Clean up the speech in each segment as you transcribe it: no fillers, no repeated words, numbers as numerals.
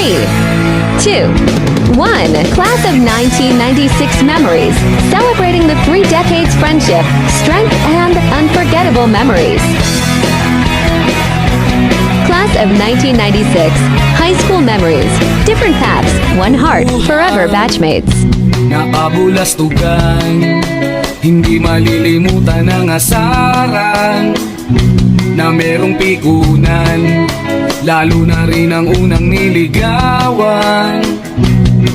3, 2, 1. Class of 1996 Memories, celebrating the 3 decades friendship, strength, and unforgettable memories. Class of 1996 High School Memories, different paths, one heart, forever batchmates. Nakabulastugan, hindi malilimutan ang asaran na merong pikunan, lalo na rin ang unang niligawan,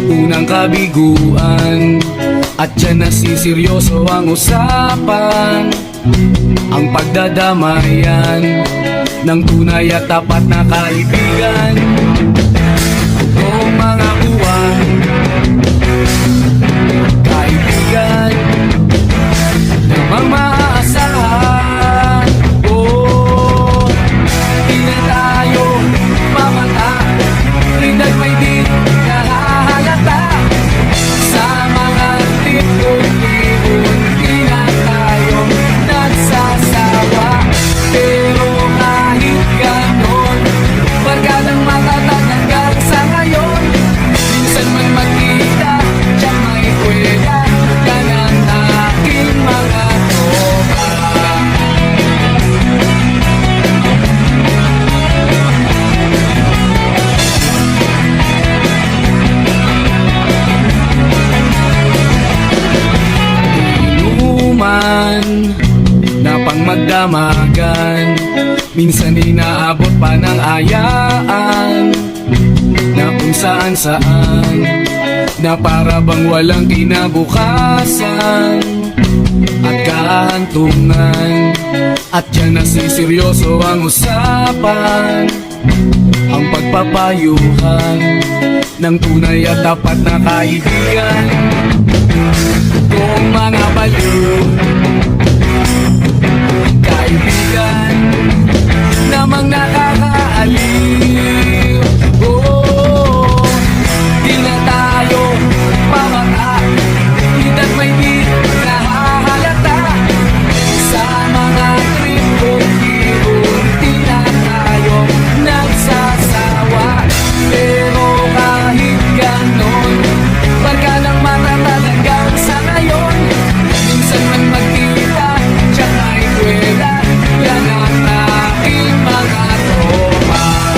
unang kabiguan, at dyan nasiseryoso ang usapan, ang pagdadamayan ng tunay at tapat na kaibigan. Kung mga buwan, kaibigan namang maaasahan, oh, di na tayo mamata, rinag may di nahahalata sa mga tipon-tipon. Di na tayo nagsasawa, pero kahit ganon, barkadang matatag hanggang sa ngayon. Minsan man magkita, tiyak may kwela, yan ang aking mga tropa. Inuman na pang magdamagan, minsan inaabot pa ng ayaan, na kung saan saan, na para bang walang kinabukasan at kahantungan. At dyan nasiseryoso ang usapan, ang pagpapayuhan ng tunay at tapat na kaibigan. Kung mga baliw, kaibigan namang nakakaaliw, oh, di na tayo pamata, hindad may di nahahalata sa mga tripon-tripon. Di na tayo nagsasawa, pero kahit ganon, barka ng matatag hanggang sa ngayon. Minsan man magkita, tiyak ay kwela, yan ang aking mga tropa.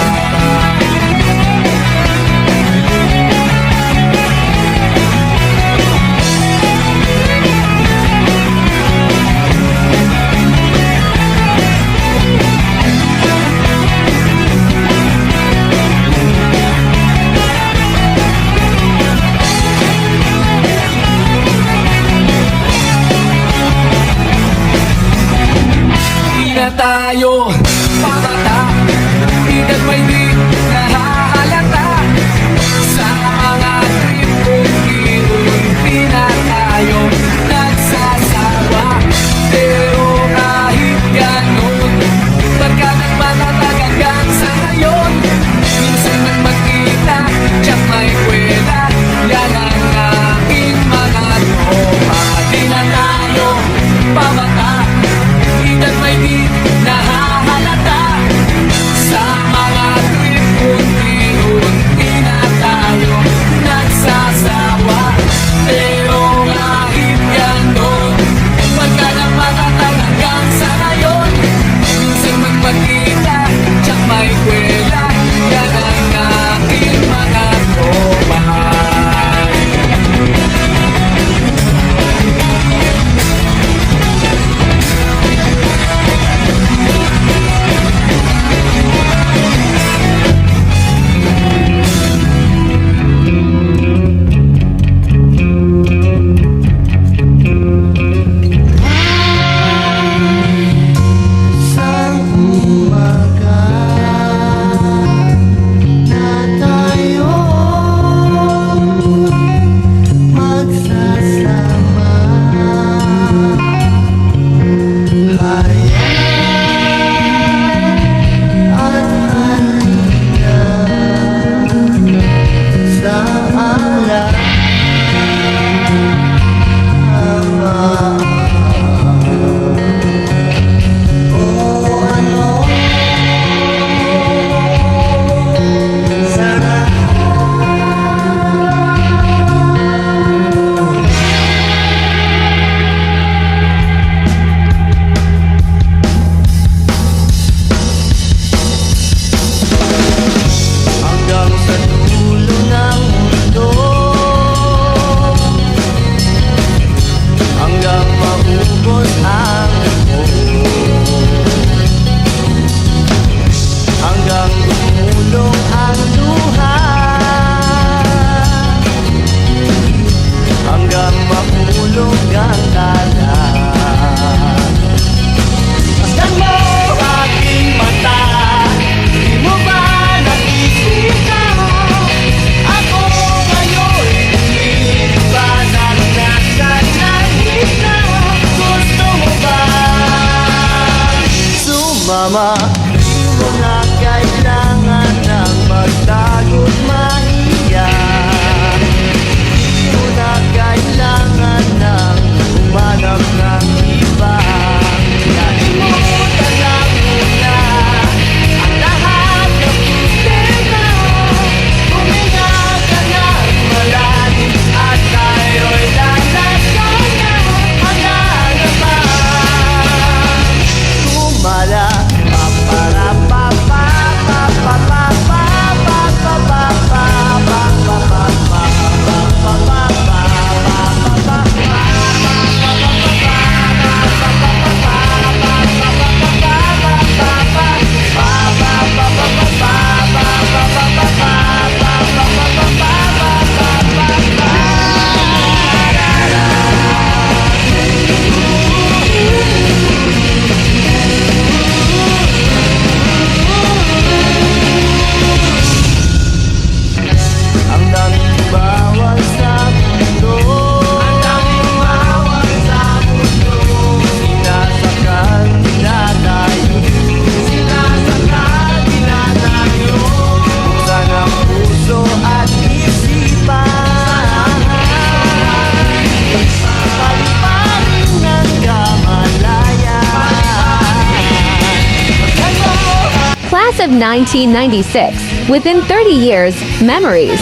1996. Within 30 years, memories.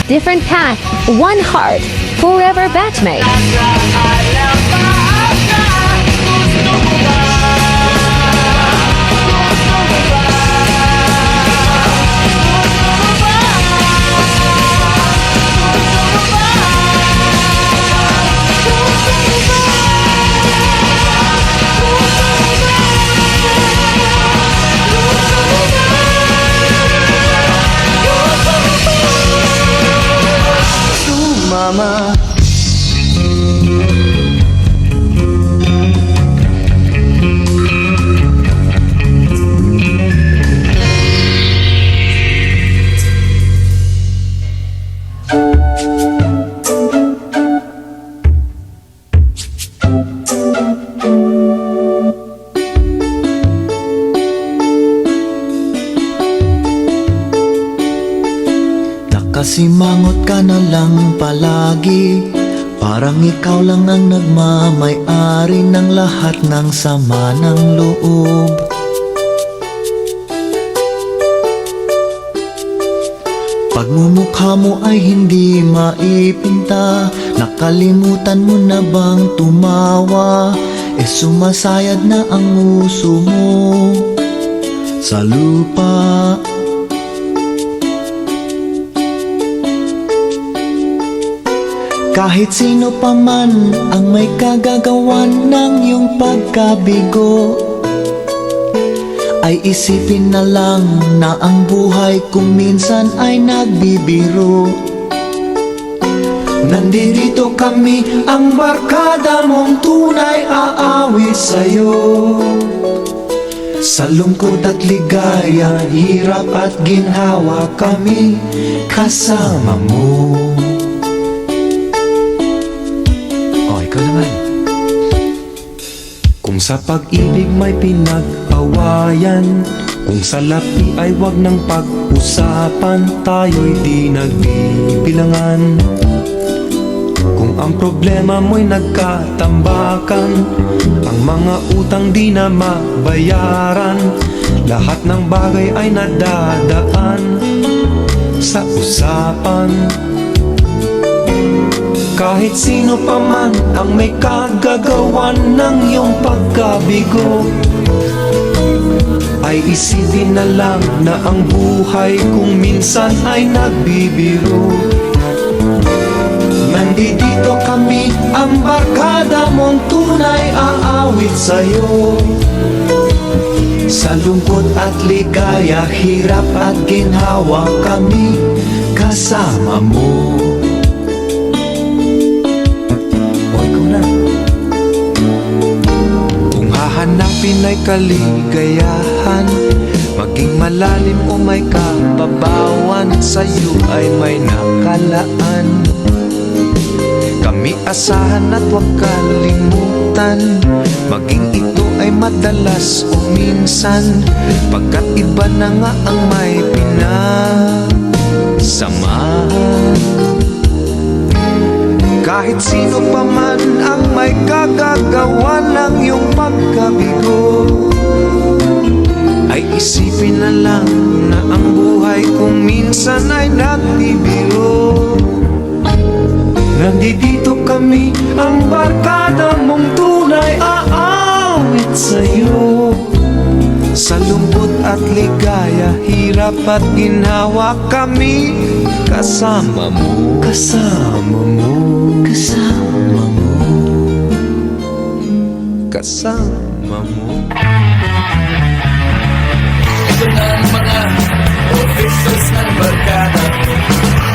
Different path, one heart, forever batchmate. Mama, Nakasimangot ka na lang palagi, parang ikaw lang ang nagmamay-ari ng lahat ng sama ng loob. Pagmumukha mo ay hindi maipinta, nakalimutan mo na bang tumawa? Sumasayad na ang nguso mo sa lupa. Kahit sino pa man ang may kagagawan ng iyong pagkabigo, ay isipin na lang na ang buhay kung minsan ay nagbibiro. Nandito kami, ang barkada mong tunay aawit sa'yo. Sa lungkot at ligaya, hirap at ginhawa, kami kasama mo. Kung sa pag-ibig may pinag-awayan, kung sa lapi ay wag nang pag-usapan, tayo'y di nagbibilangan. Kung ang problema mo'y nagkatambakan, ang mga utang di na mabayaran, lahat ng bagay ay nadadaan sa usapan. Kahit sino pa man ang may kagagawan ng iyong pagkabigo, ay isipin na lang na ang buhay kung minsan ay nagbibiro. Nandito kami, ang barkada mong tunay aawit sa'yo. Sa lungkot at ligaya, hirap at ginhawa, kami kasama mo. Hanapin ay kaligayahan, maging malalim o may kababawan, sa'yo ay may nakalaan. Kami asahan at huwag kalimutan, maging ito ay madalas o minsan, pagkat iba na nga ang may pinasamahan. Kahit sino pa man ang may kagagawa ng iyong pagkabigo, ay isipin na lang na ang buhay kung minsan ay nagbibiro. Nandito kami, ang barkada mong tunay aawit sa'yo. Sa lungkot at ligaya, hirap at ginhawa, kami kasama mo. Kasama mo. Kasama mo. Kasama mo. ito na ang mga officials ng barkada.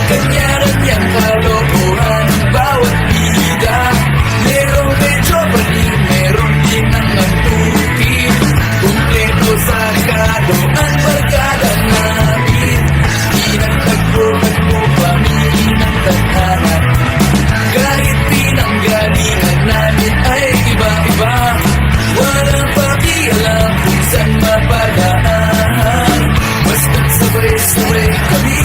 Kanya-kanyang kalokohan, bawat bida. Merong medyo paling, merong din ang nagtutip. Kumpleto sa kado, ang barkada natin. Pinagtagpo-tagpo kami ng tadhana. Kahit pinanggalingan namin ay iba-iba. Walang pakialam kung saan mapadaan. Basta't sabay-sabay kami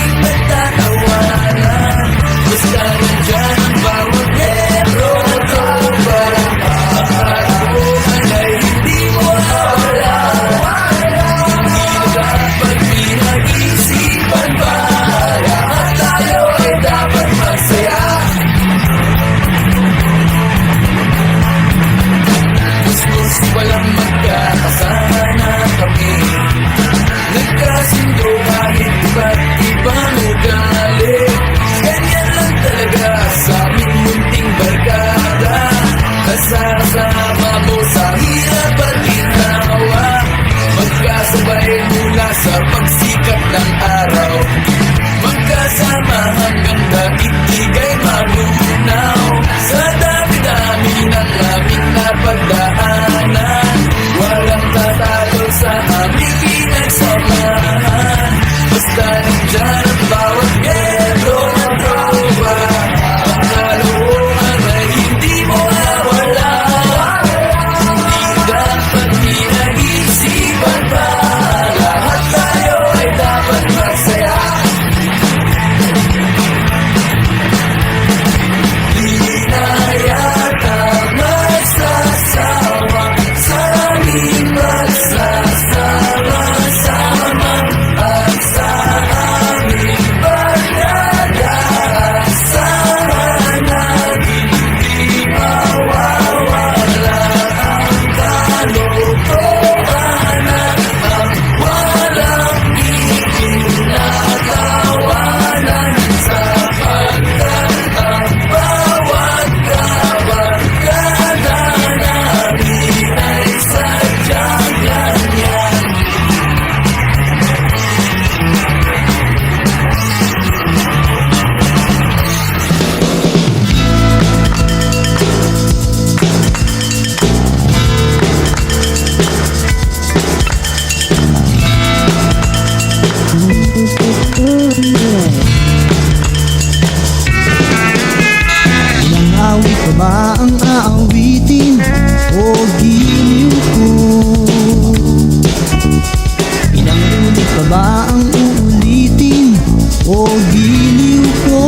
giliw ko.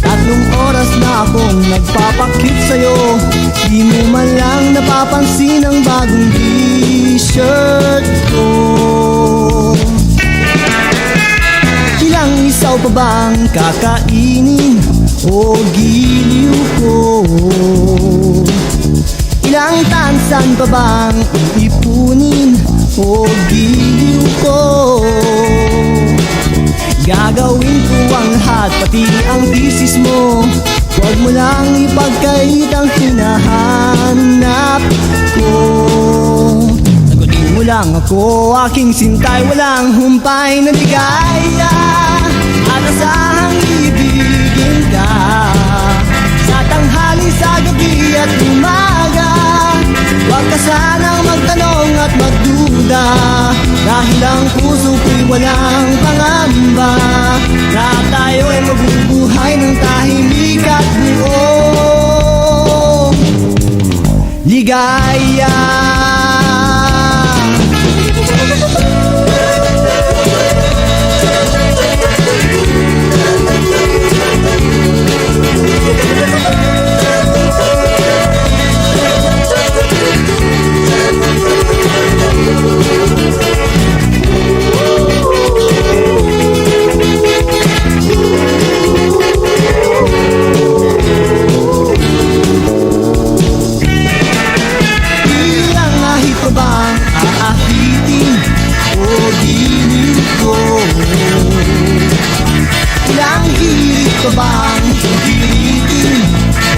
3 oras na akong nagpapakit sa'yo, di mo man lang napapansin ang bagong t-shirt ko. Ilang isaw pa bang kakainin o giliw ko? Ilang tansan pa bang iipunin o giliw ko? Gagawin ko ang lahat, pati ang thesis mo. Huwag mo lang ipagkait ang hinahanap ko. Sagutin mo lang ako, aking sintay, walang humpay na ligaya. At asahang ibigin ka sa tanghali, sa gabi at umaga. Huwag ka sanang magtanong at magduda, dahil ang puso ko'y walang pangamba, na tayo ay mabubuhay ng tahimik at buong ligaya. Ilang ahit pa bang aahitin o giliw ko? Ilang hirit pa bang hiritin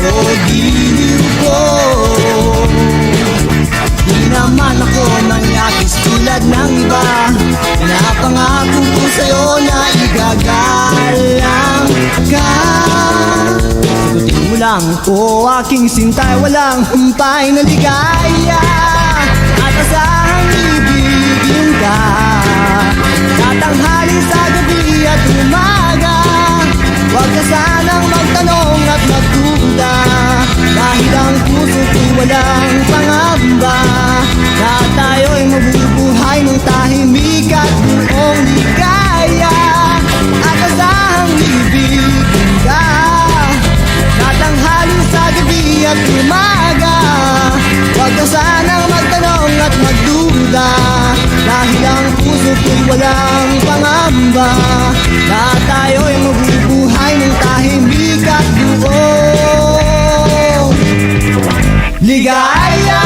o giliw ko? Di naman ako mangyakis tulad ng iba, pinapangako ko sa'yo na igagalang ka. Sagutin mo lang ako, aking sintay, walang humpay na ligaya. At asahang ibigin ka sa tanghali, sa gabi at umaga. Huwag ka sanang magtanong at magduda, dahil ang puso ko'y walang pangamba, na tayo'y mabubuhay ng tahimik at buong ligaya. At asahang ibigin ka sa tanghali, sa gabi at umaga. Huwag ka sanang magtanong at magduda, dahil ang puso ko'y walang pangamba, na tayo'y mabubuhay ng tahimik at buong ligaya.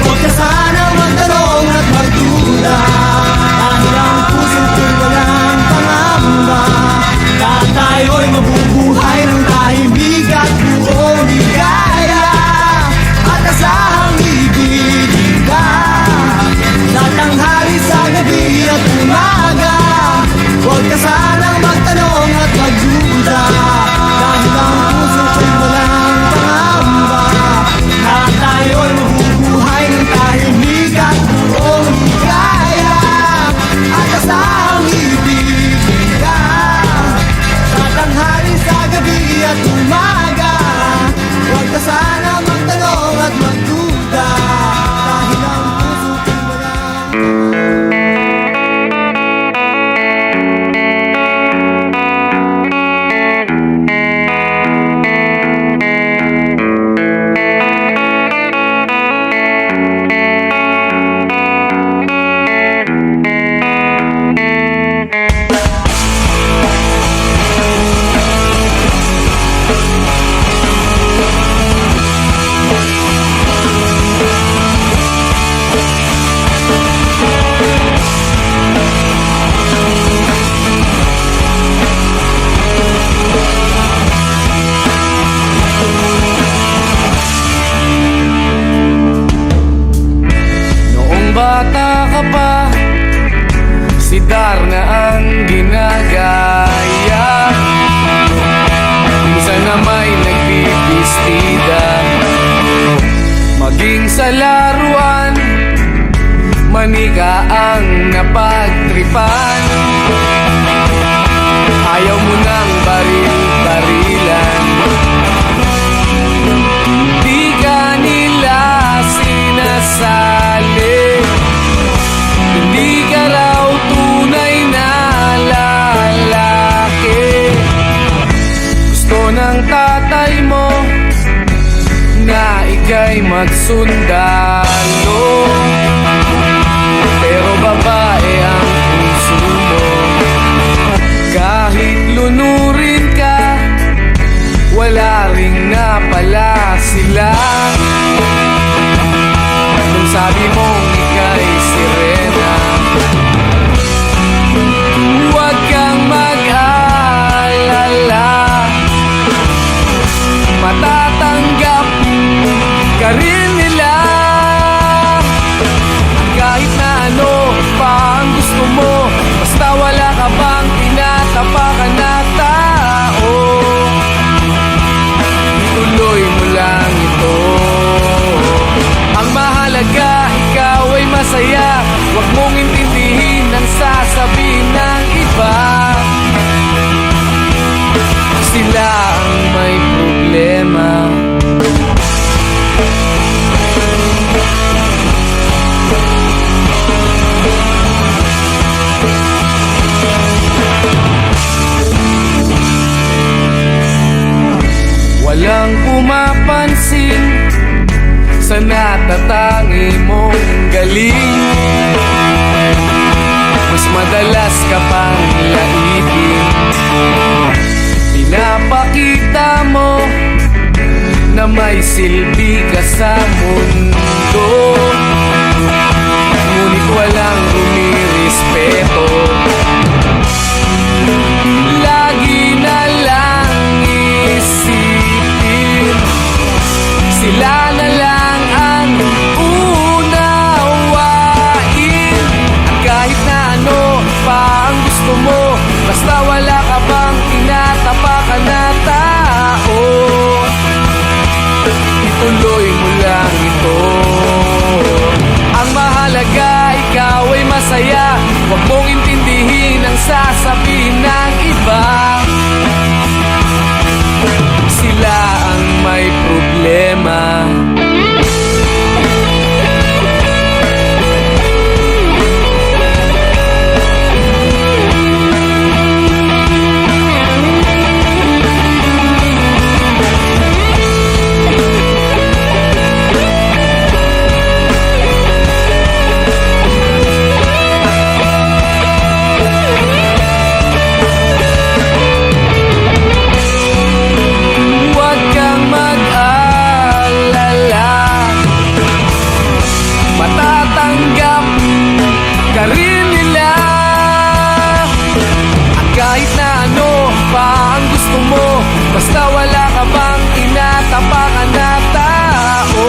Huwag ka sanang magtanong at magduda, dahil ang puso ko'y walang pangamba, na tayo'y mabubuhay ng tahimik at buong ligaya. At asahang ibigin ka sa tanghali, sa gabi at umaga. Huwag ka sanang magtanong at magduda, dahil ang puso ko'y walang pangamba, na tayo'y mabubuhay ng tahimik at buong ligaya. At asahang ibigin ka sa tanghali, sa gabi at umaga. Huwag ka sanang magtanong at magduda, dahil ang puso ko'y walang bata ka pa, si Darna ang ginagaya. Minsan na may nagbibistida, maging sa laruan, manika ang napagtripan. Ayaw mo nang baril-barilan, di ka magsundalo, pero babae ang puso mo. Kahit lunurin ka, wala ring napala sila. Nung sabi mong ika'y sirena, huwag kang mag-alala, matatanggap ka rin nila. Kahit na ano pa ang gusto mo, basta wala ka bang tinatapakan na tao, ituloy mo lang ito. Ang mahalaga, ikaw ay masaya, huwag mong intindihin ang sasabihin ng iba. Sila ang may problema. Walang pumapansin sa natatangi mong galing. Mas madalas ka pang laitin, pinapakita mo na may silbi ka sa mundo, ngunit walang rumirespeto. Lagi na lang isipin, sila na lang ang unawain. At kahit na ano pa ang gusto mo, basta wala ka bang tinatapakan na tao, ituloy mo lang ito. Ang mahalaga, ikaw ay masaya, huwag mong intindihin ang sasabihin ng iba. Sila ang may problema. Huwag kang mag-alala, matatanggap ka rin nila. At kahit na ano pa ang gusto mo, basta wala ka bang tinatapakan na tao,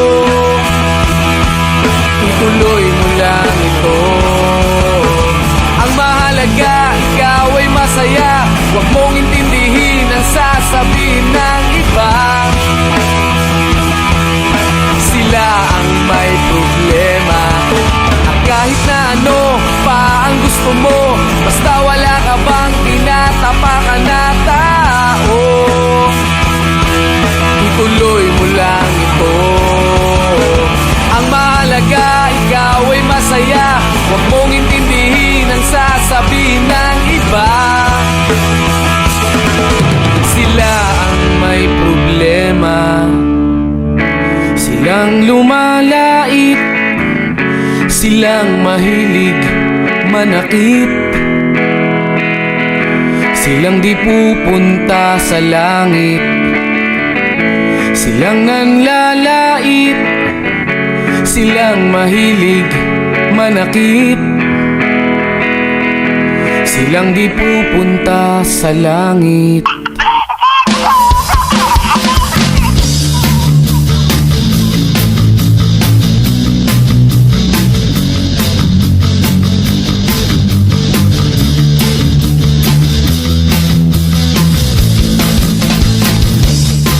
ituloy mo lang ito. Ang mahalaga, ikaw ay masaya, huwag mong intindihin ang sasabihin ng iba. Sila ang may problema. At kahit na ano pa ang gusto mo, basta wala ka bang tinatapakan na tao, ituloy mo lang ito. Ang mahalaga, ikaw ay masaya, huwag mong intindihin ang sasabihin ng iba. Sila ang may problema. Silang lumalait, silang mahilig manakit, silang di pupunta sa langit, silang nanlalait, silang mahilig manakit, silang di pupunta sa langit.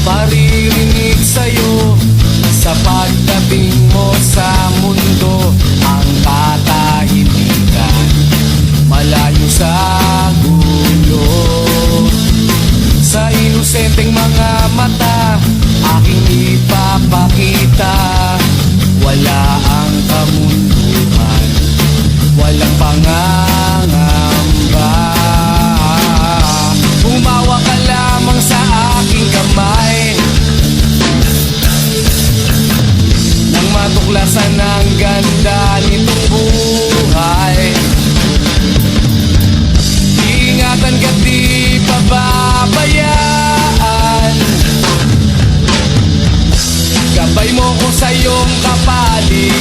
Paririnig sa'yo sa pagdating mo sa mundo, ang katahimikan malayo sa gulo. Sa inosenteng mga mata, aking ipapakita, wala ang kamunduhan, walang pangangamba. Humawa ka lamang sa aking kamay, matuklasan ang ganda nitong buhay. Ingatan ka di pababayaan, gabay mo ko sa iyong kapaligiran.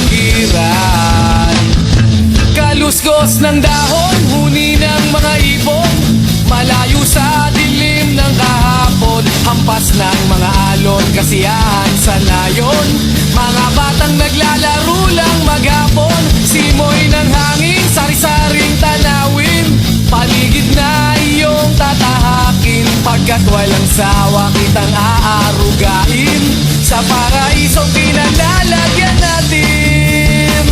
Kaluskos ng dahon, huni ng mga ibon, malayo sa dilim ng kahapon, hampas ng mga alon, kasiyahan sa nayon. Mga batang naglalaro lang maghapon, simoy ng hangin, sari-saring tanawin, paligid na iyong tatahakin, pagkat walang sawa kitang aarugain, sa paraisong pinalalagyan natin.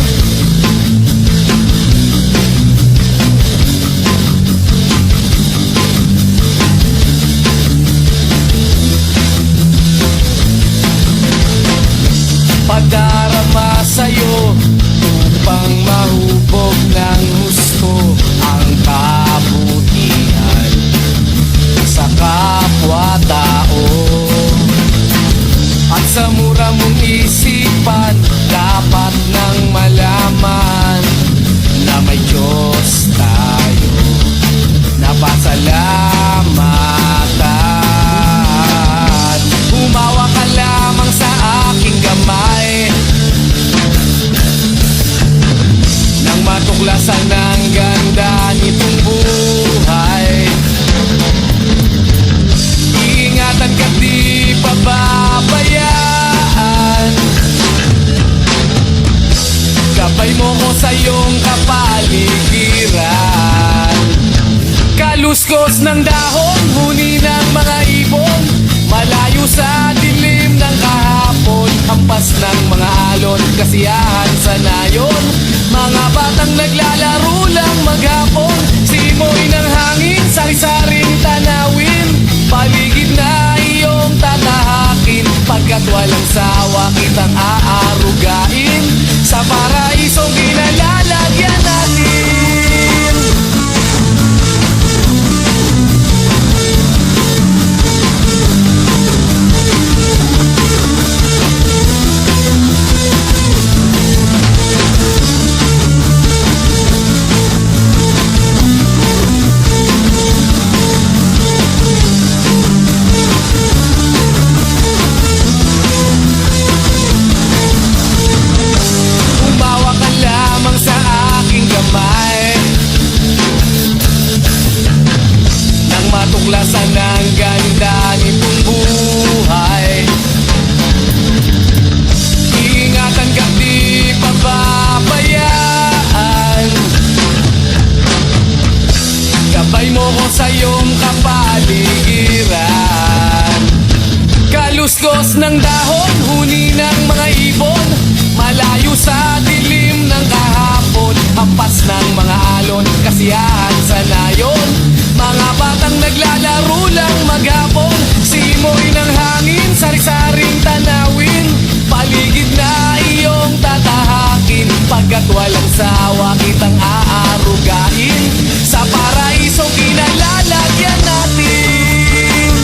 Padarama sa'yo upang mahubog ng husto ang kabutihan sa kapwa-tao. At sa mura mong isipan, dapat nang malaman na may Diyos tayo na pasalamatan. Humawa ka lamang sa aking kamay nang matuklasan ang ganda nitong buhay. Iingatan ka di pababayaan, gabay mo ko sa iyong kapaligiran. Kaluskos ng dahon, huni ng mga ibon, malayo sa dilim ng kahapon, hampas ng mga alon, kasiyahan sa nayon. Mga batang naglalaro lang maghapon, simoy ng hangin, sari-saring tanawin, paligid na iyong tatahakin, pagkat walang sawa kitang aarugain, sa paraisong pinalalagyan natin. Umawa ka lamang sa aking kamay nang matuklasan ang ganda nitong buhay. Iingatan ka di pababayaan, gabay mo ko sa iyong kapaligiran. Kaluskos ng dahon, huni ng mga ibon, malayo sa dilim ng kahapon, hampas ng mga alon, kasiyahan sa nayon. Mga batang naglalaro lang maghapon, simoy ng hangin, sari-saring tanawin, paligid na iyong tatahakin, pagkat walang sawa kitang aarugain, sa paraisong pinalalagyan natin.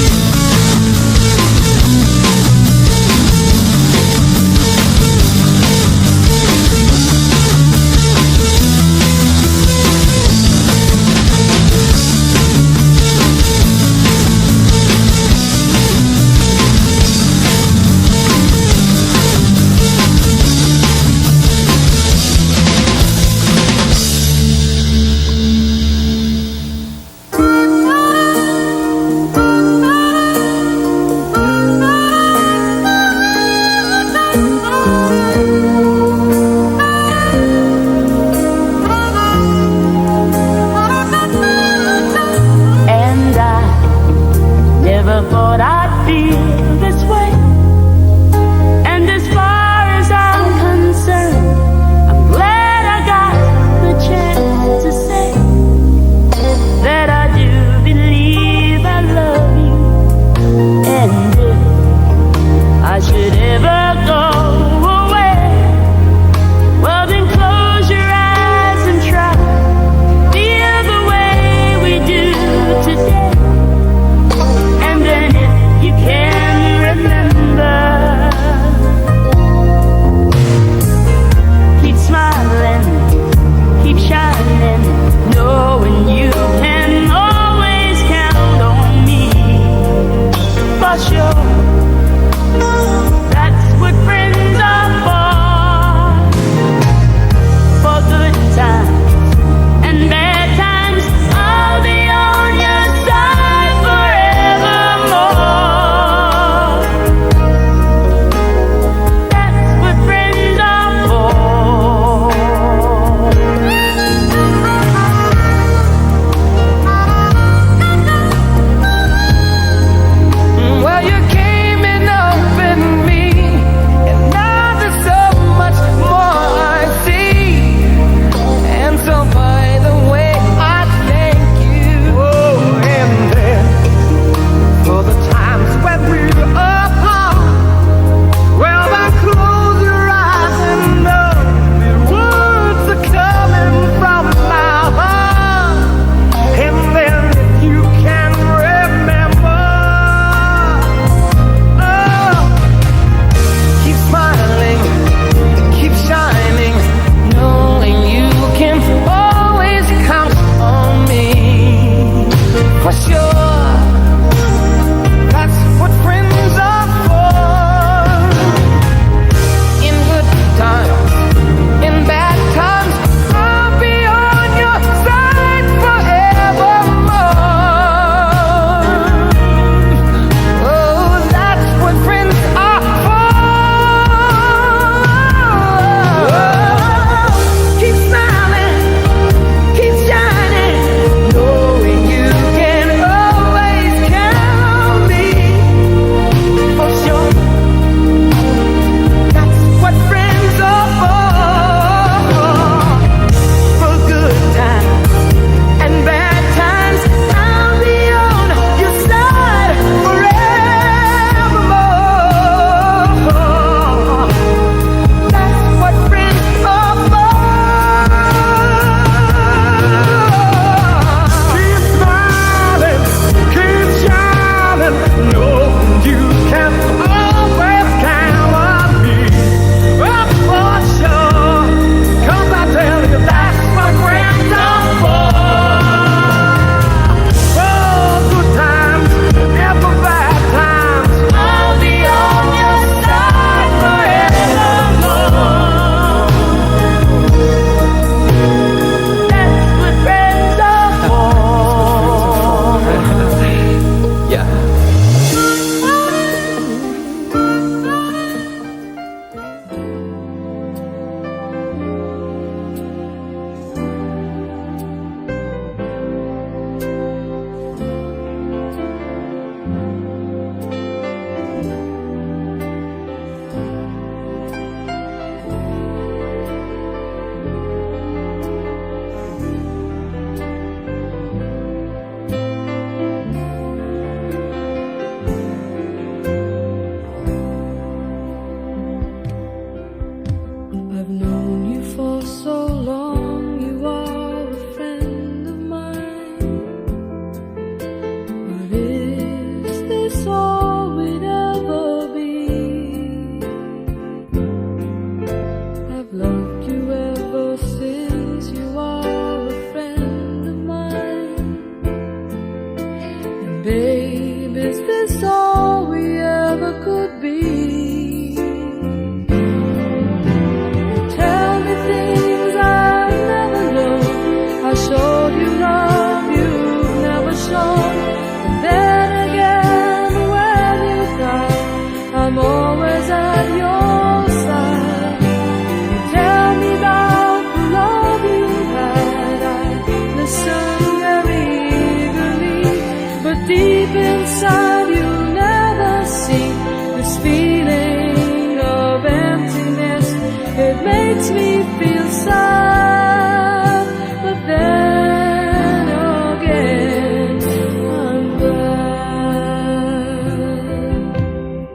makes me feel sad, but then again I'm glad.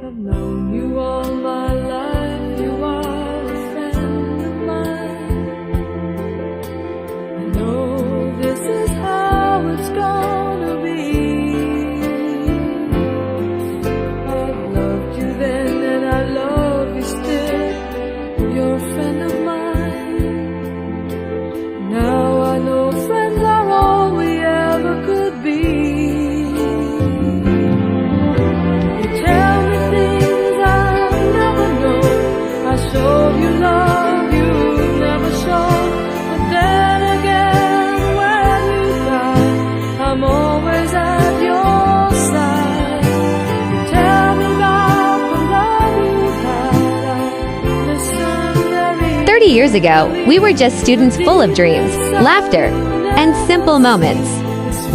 I've known you all my life, you are a friend of mine. I know this is how it's gonna be. I've loved you then and I love you still. You're a friend of mine. Now I know friends are all we ever could be. You tell me things I never know. I show you love you never show. But then again, when you cry, I'm always at your side. You tell me about the love you've had. I listen very 30 years ago, we were just students full of dreams, laughter, and simple moments.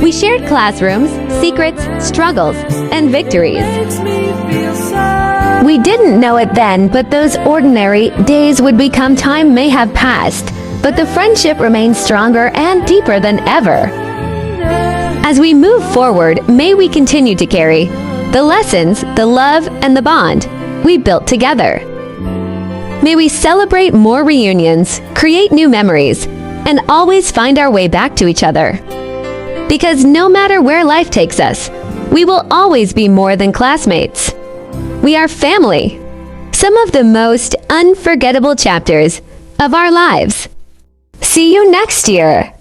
We shared classrooms, secrets, struggles, and victories. makes me feel sad. We didn't know it then, but those ordinary days would become time may have passed. But the friendship remains stronger and deeper than ever. As we move forward, may we continue to carry the lessons, the love, and the bond we built together. May we celebrate more reunions, create new memories, and always find our way back to each other. Because no matter where life takes us, we will always be more than classmates. We are family. Some of the most unforgettable chapters of our lives. See you next year.